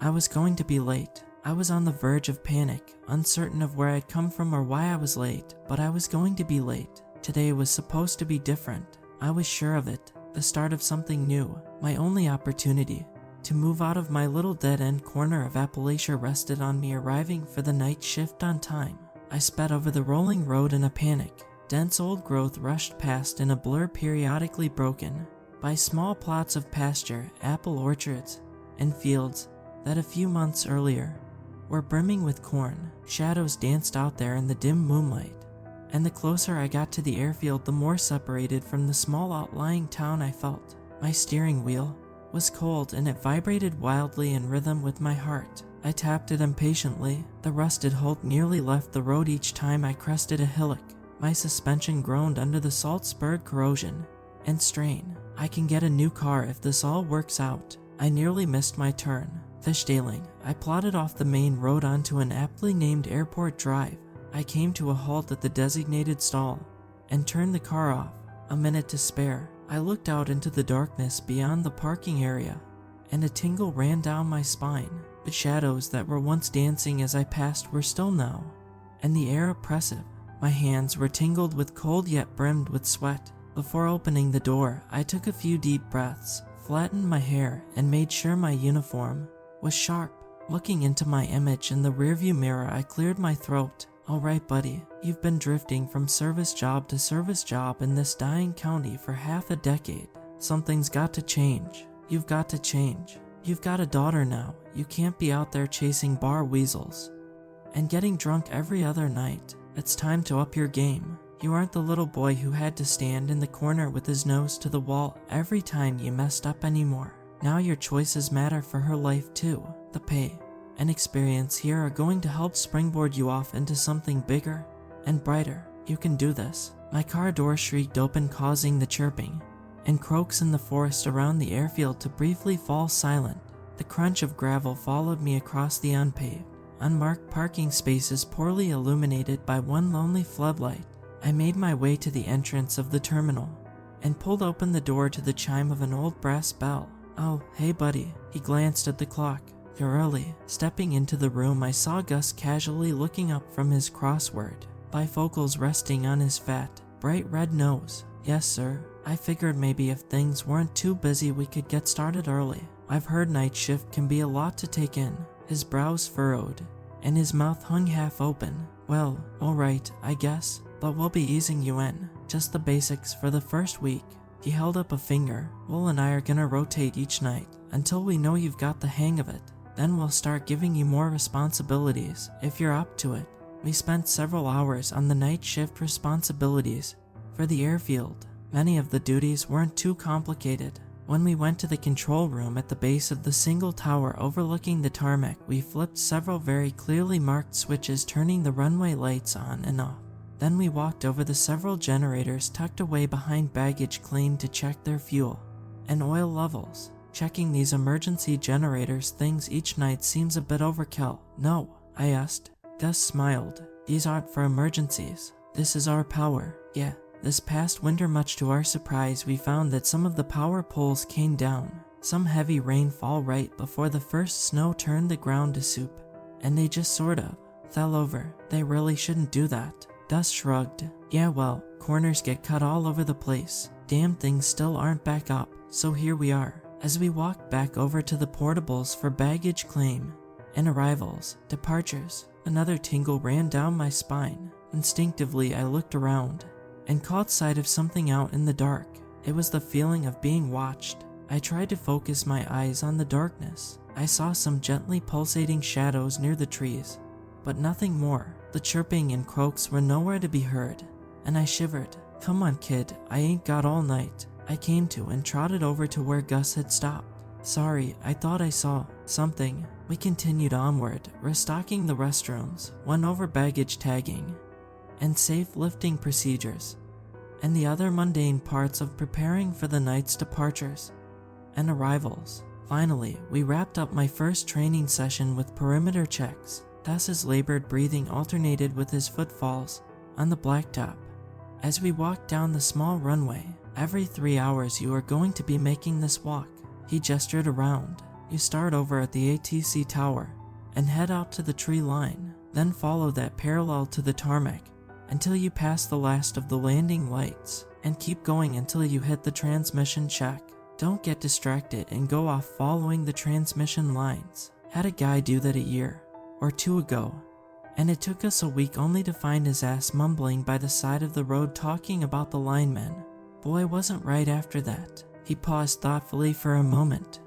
I was going to be late. I was on the verge of panic, uncertain of where I'd come from or why I was late, but I was going to be late. Today was supposed to be different. I was sure of it. The start of something new. My only opportunity to move out of my little dead-end corner of Appalachia rested on me arriving for the night shift on time. I sped over the rolling road in a panic. Dense old growth rushed past in a blur periodically broken by small plots of pasture, apple orchards, and fields that a few months earlier were brimming with corn. Shadows danced out there in the dim moonlight, and the closer I got to the airfield, the more separated from the small outlying town I felt. My steering wheel was cold and it vibrated wildly in rhythm with my heart. I tapped it impatiently. The rusted Holt nearly left the road each time I crested a hillock. My suspension groaned under the salt-spurred corrosion and strain. I can get a new car if this all works out. I nearly missed my turn. Fishtailing, I plodded off the main road onto an aptly named Airport Drive. I came to a halt at the designated stall and turned the car off. A minute to spare. I looked out into the darkness beyond the parking area, and a tingle ran down my spine. The shadows that were once dancing as I passed were still now, and the air oppressive. My hands were tingled with cold yet brimmed with sweat. Before opening the door, I took a few deep breaths, flattened my hair, and made sure my uniform was sharp. Looking into my image in the rearview mirror, I cleared my throat. Alright buddy, you've been drifting from service job to service job in this dying county for half a decade. Something's got to change. You've got to change. You've got a daughter now. You can't be out there chasing bar weasels and getting drunk every other night. It's time to up your game. You aren't the little boy who had to stand in the corner with his nose to the wall every time you messed up anymore. Now your choices matter for her life too. The pay and experience here are going to help springboard you off into something bigger and brighter. You can do this. My car door shrieked open, causing the chirping and croaks in the forest around the airfield to briefly fall silent. The crunch of gravel followed me across the unpaved, unmarked parking spaces poorly illuminated by one lonely floodlight. I made my way to the entrance of the terminal and pulled open the door to the chime of an old brass bell. Oh, hey buddy. He glanced at the clock. You're early. Stepping into the room, I saw Gus casually looking up from his crossword, bifocals resting on his fat, bright red nose. Yes sir. I figured maybe if things weren't too busy we could get started early. I've heard night shift can be a lot to take in. His brows furrowed, and his mouth hung half open. Well, alright, I guess, but we'll be easing you in. Just the basics for the first week. He held up a finger. Will and I are gonna rotate each night until we know you've got the hang of it. Then we'll start giving you more responsibilities if you're up to it. We spent several hours on the night shift responsibilities for the airfield. Many of the duties weren't too complicated. When we went to the control room at the base of the single tower overlooking the tarmac, we flipped several very clearly marked switches, turning the runway lights on and off. Then we walked over the several generators tucked away behind baggage claim to check their fuel and oil levels. Checking these emergency generators things each night seems a bit overkill. No, I asked. Gus smiled. These aren't for emergencies. This is our power. Yeah. This past winter, much to our surprise, we found that some of the power poles came down. Some heavy rainfall right before the first snow turned the ground to soup, and they just sort of fell over. They really shouldn't do that. Gus shrugged. Yeah, well, corners get cut all over the place. Damn things still aren't back up, so here we are. As we walked back over to the portables for baggage claim and arrivals, departures, another tingle ran down my spine. Instinctively, I looked around and caught sight of something out in the dark. It was the feeling of being watched. I tried to focus my eyes on the darkness. I saw some gently pulsating shadows near the trees, but nothing more. The chirping and croaks were nowhere to be heard, and I shivered. Come on kid, I ain't got all night. I came to and trotted over to where Gus had stopped. Sorry, I thought I saw something. We continued onward, restocking the restrooms, went over baggage tagging and safe lifting procedures, and the other mundane parts of preparing for the night's departures and arrivals. Finally, we wrapped up my first training session with perimeter checks. Gus's labored breathing alternated with his footfalls on the blacktop. As we walked down the small runway, every 3 hours you are going to be making this walk. He gestured around. You start over at the ATC tower and head out to the tree line, then follow that parallel to the tarmac until you pass the last of the landing lights, and keep going until you hit the transmission check. Don't get distracted and go off following the transmission lines. Had a guy do that a year or two ago, and it took us a week only to find his ass mumbling by the side of the road talking about the linemen. Boy wasn't right after that. He paused thoughtfully for a moment.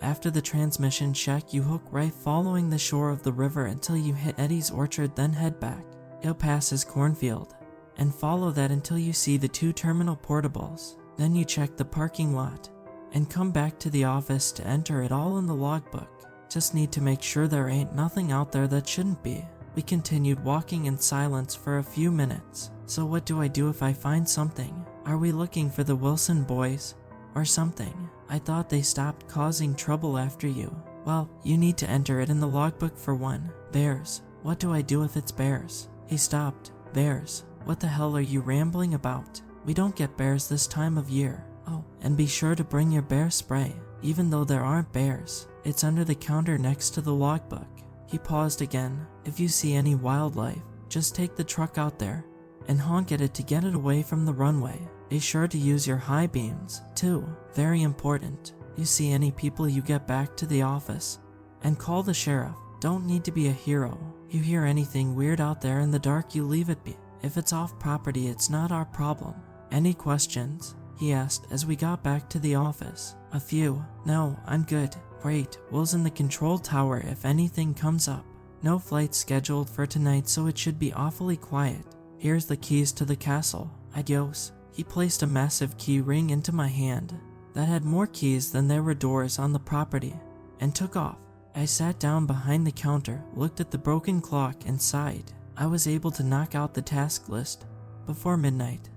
After the transmission check, you hook right following the shore of the river until you hit Eddie's orchard, then head back. You'll pass his cornfield and follow that until you see the 2 terminal portables. Then you check the parking lot and come back to the office to enter it all in the logbook. Just need to make sure there ain't nothing out there that shouldn't be. We continued walking in silence for a few minutes. So what do I do if I find something? Are we looking for the Wilson boys or something? I thought they stopped causing trouble after you. Well, you need to enter it in the logbook for one. Bears. What do I do if it's bears? He stopped. Bears. What the hell are you rambling about? We don't get bears this time of year. Oh, and be sure to bring your bear spray. Even though there aren't bears, it's under the counter next to the logbook. He paused again. If you see any wildlife, just take the truck out there and honk at it to get it away from the runway. Be sure to use your high beams, too. Very important. You see any people, you get back to the office and call the sheriff. Don't need to be a hero. You hear anything weird out there in the dark, you leave it be. If it's off property, it's not our problem. Any questions? He asked as we got back to the office. A few. No, I'm good. Great. Will's in the control tower if anything comes up. No flight scheduled for tonight, so it should be awfully quiet. Here's the keys to the castle. Adios. He placed a massive key ring into my hand that had more keys than there were doors on the property and took off. I sat down behind the counter, looked at the broken clock and sighed. I was able to knock out the task list before midnight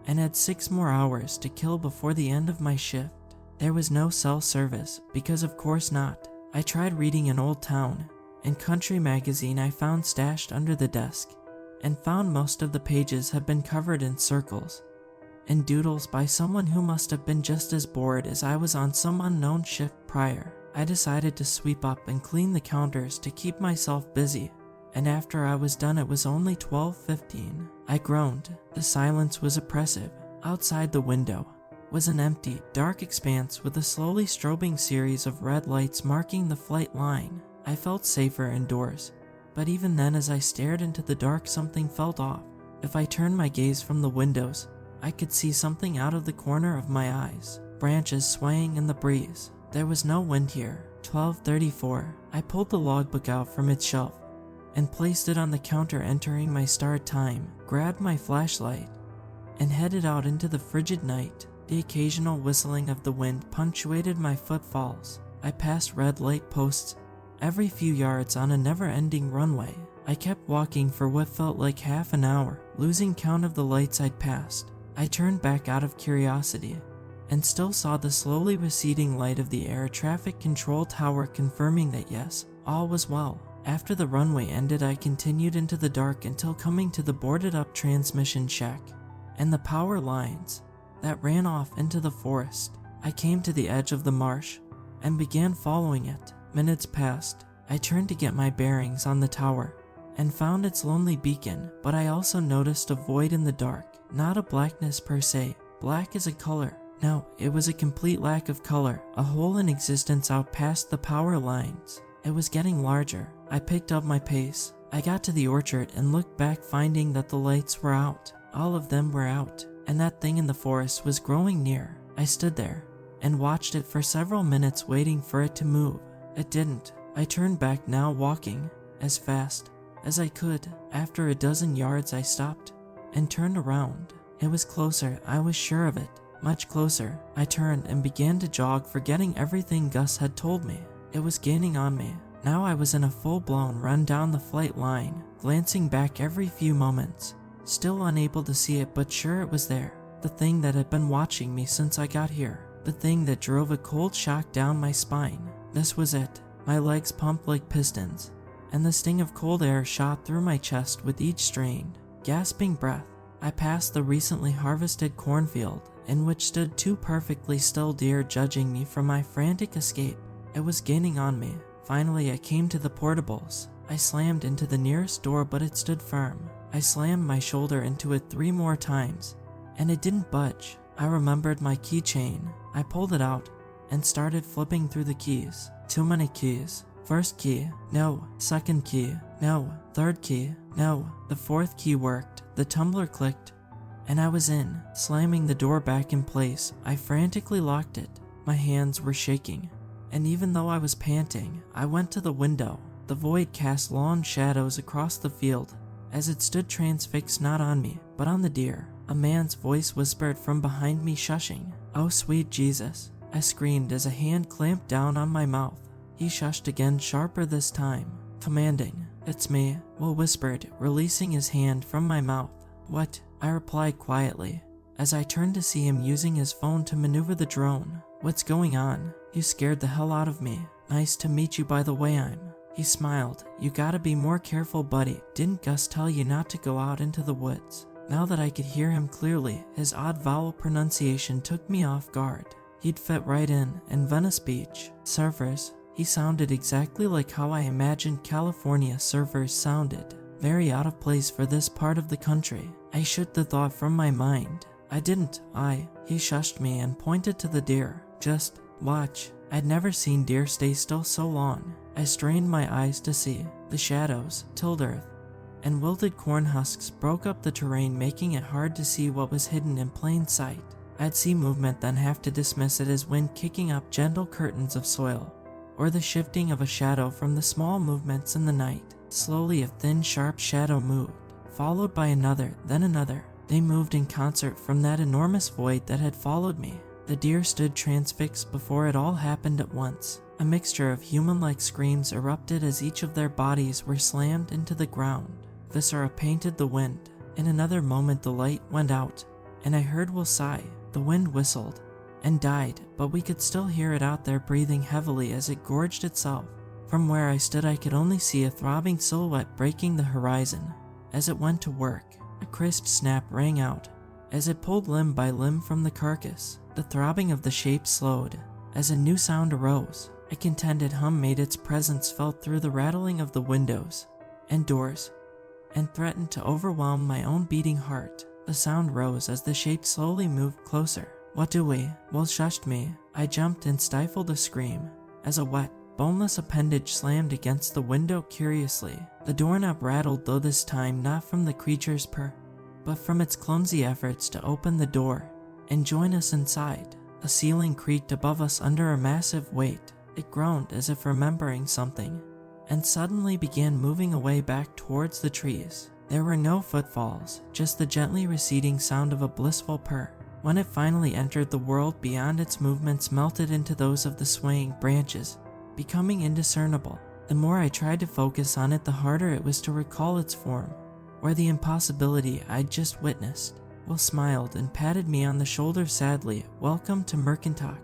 and had 6 more hours to kill before the end of my shift. There was no cell service, because of course not. I tried reading an old town and country magazine I found stashed under the desk, and found most of the pages had been covered in circles and doodles by someone who must have been just as bored as I was on some unknown shift prior. I decided to sweep up and clean the counters to keep myself busy, and after I was done it was only 12:15. I groaned. The silence was oppressive. Outside the window was an empty, dark expanse with a slowly strobing series of red lights marking the flight line. I felt safer indoors, but even then as I stared into the dark something felt off. If I turned my gaze from the windows, I could see something out of the corner of my eyes. Branches swaying in the breeze. There was no wind here. 12:34. I pulled the logbook out from its shelf and placed it on the counter, entering my start time, grabbed my flashlight, and headed out into the frigid night. The occasional whistling of the wind punctuated my footfalls. I passed red light posts every few yards on a never-ending runway. I kept walking for what felt like half an hour, losing count of the lights I'd passed. I turned back out of curiosity and still saw the slowly receding light of the air traffic control tower, confirming that yes, all was well. After the runway ended, I continued into the dark until coming to the boarded up transmission shack and the power lines that ran off into the forest. I came to the edge of the marsh and began following it. Minutes passed. I turned to get my bearings on the tower and found its lonely beacon, but I also noticed a void in the dark. Not a blackness per se. Black is a color. No, it was a complete lack of color, a hole in existence out past the power lines. It was getting larger. I picked up my pace. I got to the orchard and looked back, finding that the lights were out. All of them were out, and that thing in the forest was growing near. I stood there and watched it for several minutes, waiting for it to move. It didn't. I turned back, now walking as fast as I could. After a dozen yards, I stopped and turned around. It was closer, I was sure of it. Much closer. I turned and began to jog, forgetting everything Gus had told me. It was gaining on me. Now I was in a full-blown run down the flight line, glancing back every few moments, still unable to see it, but sure it was there. The thing that had been watching me since I got here. The thing that drove a cold shock down my spine. This was it. My legs pumped like pistons, and the sting of cold air shot through my chest with each strained, gasping breath. I passed the recently harvested cornfield, in which stood 2 perfectly still deer, judging me from my frantic escape. It was gaining on me. Finally, I came to the portables. I slammed into the nearest door, but it stood firm. I slammed my shoulder into it 3 more times, and it didn't budge. I remembered my keychain. I pulled it out and started flipping through the keys. Too many keys. First key, no. Second key, no. Third key, no. The 4th key worked. The tumbler clicked, and I was in. Slamming the door back in place, I frantically locked it. My hands were shaking, and even though I was panting, I went to the window. The void cast long shadows across the field as it stood transfixed not on me, but on the deer. A man's voice whispered from behind me, shushing. "Oh sweet Jesus," I screamed as a hand clamped down on my mouth. He shushed again, sharper this time, commanding. "It's me," Will whispered, releasing his hand from my mouth. "What?" I replied quietly, as I turned to see him using his phone to maneuver the drone. "What's going on? You scared the hell out of me. Nice to meet you, by the way. He smiled. "You gotta be more careful, buddy. Didn't Gus tell you not to go out into the woods?" Now that I could hear him clearly, his odd vowel pronunciation took me off guard. He'd fit right in Venice Beach. Surfers. He sounded exactly like how I imagined California surfers sounded. Very out of place for this part of the country. I shook the thought from my mind. I didn't. He shushed me and pointed to the deer. "Just watch." I'd never seen deer stay still so long. I strained my eyes to see. The shadows, tilled earth, and wilted corn husks broke up the terrain, making it hard to see what was hidden in plain sight. I'd see movement, then have to dismiss it as wind kicking up gentle curtains of soil, or the shifting of a shadow from the small movements in the night. Slowly a thin, sharp shadow moved, followed by another, then another. They moved in concert from that enormous void that had followed me. The deer stood transfixed before it all happened at once. A mixture of human-like screams erupted as each of their bodies were slammed into the ground. Viscera painted the wind. In another moment the light went out, and I heard Will sigh. The wind whistled and died, but we could still hear it out there breathing heavily as it gorged itself. From where I stood I could only see a throbbing silhouette breaking the horizon as it went to work. A crisp snap rang out as it pulled limb by limb from the carcass. The throbbing of the shape slowed as a new sound arose. A contented hum made its presence felt through the rattling of the windows and doors, and threatened to overwhelm my own beating heart. The sound rose as the shape slowly moved closer. "What do we?" Will shushed me. I jumped and stifled a scream as a wet, boneless appendage slammed against the window curiously. The doorknob rattled, though this time not from the creature's purr, but from its clumsy efforts to open the door and join us inside. A ceiling creaked above us under a massive weight. It groaned as if remembering something, and suddenly began moving away back towards the trees. There were no footfalls, just the gently receding sound of a blissful purr. When it finally entered the world beyond, its movements melted into those of the swaying branches, becoming indiscernible. The more I tried to focus on it, the harder it was to recall its form, or the impossibility I'd just witnessed. Will smiled and patted me on the shoulder sadly. "Welcome to Murkintok."